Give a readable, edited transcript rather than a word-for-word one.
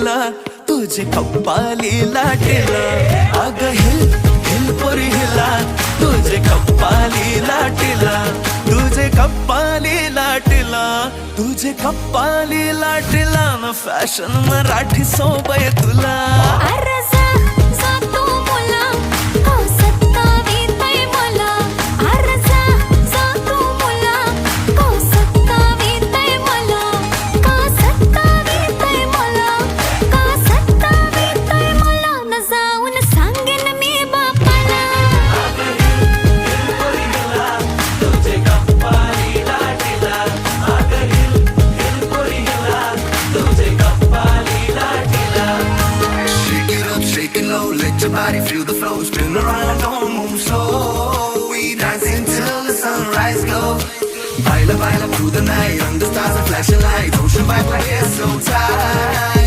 लाटीला तुझे कप्पाली लाटीला अग hill hill पोरी हिला तुझे कप्पाली लाटीला तुझे कप्पाली लाटीला तुझे कप्पाली लाटीला न फॅशन मराठी सोबय तुला Let your body feel the flow, spin around, don't move slow. We dancing till the sunrise glow. Baila, baila through the night, under stars and flashing lights. Ocean vibe like it's so tight.